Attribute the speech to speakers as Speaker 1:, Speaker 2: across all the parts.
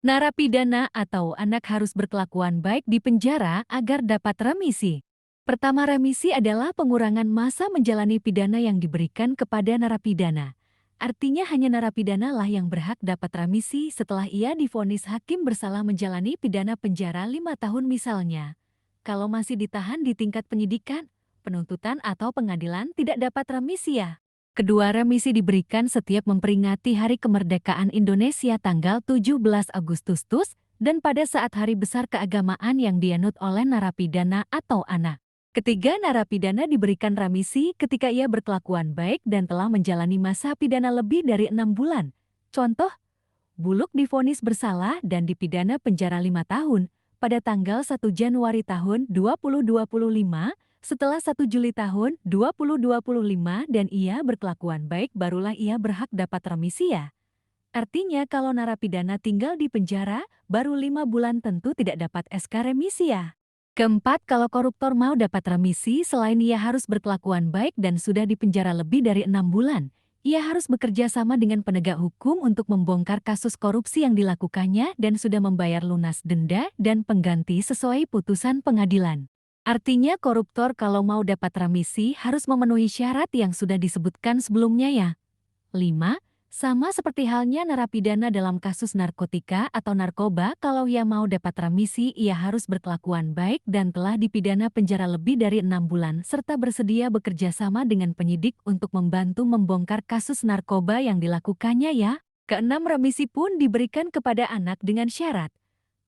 Speaker 1: Narapidana atau anak harus berkelakuan baik di penjara agar dapat remisi. Pertama, remisi adalah pengurangan masa menjalani pidana yang diberikan kepada narapidana. Artinya hanya narapidana lah yang berhak dapat remisi setelah ia divonis hakim bersalah menjalani pidana penjara 5 tahun misalnya. Kalau masih ditahan di tingkat penyidikan, penuntutan atau pengadilan tidak dapat remisi ya. Kedua, remisi diberikan setiap memperingati Hari Kemerdekaan Indonesia tanggal 17 Agustus dan pada saat hari besar keagamaan yang dianut oleh narapidana atau anak. Ketiga, narapidana diberikan remisi ketika ia berkelakuan baik dan telah menjalani masa pidana lebih dari 6 bulan. Contoh, Buluk divonis bersalah dan dipidana penjara 5 tahun pada tanggal 1 Januari tahun 2025. Setelah 1 Juli tahun 2025 dan ia berkelakuan baik, barulah ia berhak dapat remisi ya. Artinya kalau narapidana tinggal di penjara baru 5 bulan tentu tidak dapat SK remisi ya. Keempat, kalau koruptor mau dapat remisi selain ia harus berkelakuan baik dan sudah di penjara lebih dari 6 bulan, ia harus bekerja sama dengan penegak hukum untuk membongkar kasus korupsi yang dilakukannya dan sudah membayar lunas denda dan pengganti sesuai putusan pengadilan. Artinya koruptor kalau mau dapat remisi harus memenuhi syarat yang sudah disebutkan sebelumnya ya. 5. Sama seperti halnya narapidana dalam kasus narkotika atau narkoba, kalau ia mau dapat remisi ia harus berkelakuan baik dan telah dipidana penjara lebih dari 6 bulan serta bersedia bekerja sama dengan penyidik untuk membantu membongkar kasus narkoba yang dilakukannya ya. Keenam, remisi pun diberikan kepada anak dengan syarat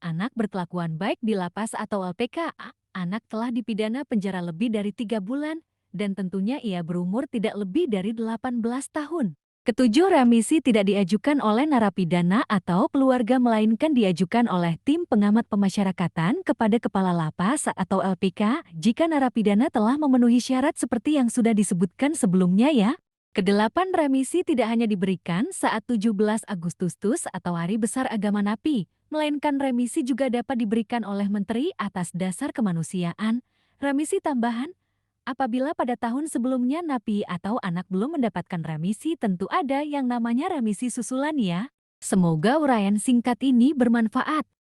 Speaker 1: anak berkelakuan baik di lapas atau LPK, anak telah dipidana penjara lebih dari 3 bulan, dan tentunya ia berumur tidak lebih dari 18 tahun. Ketujuh, remisi tidak diajukan oleh narapidana atau keluarga melainkan diajukan oleh tim pengamat pemasyarakatan kepada kepala lapas atau LPK jika narapidana telah memenuhi syarat seperti yang sudah disebutkan sebelumnya ya. Kedelapan, remisi tidak hanya diberikan saat 17 Agustus atau Hari Besar Agama Napi, melainkan remisi juga dapat diberikan oleh Menteri atas dasar kemanusiaan. Remisi tambahan, apabila pada tahun sebelumnya napi atau anak belum mendapatkan remisi, tentu ada yang namanya remisi susulan ya. Semoga uraian singkat ini bermanfaat.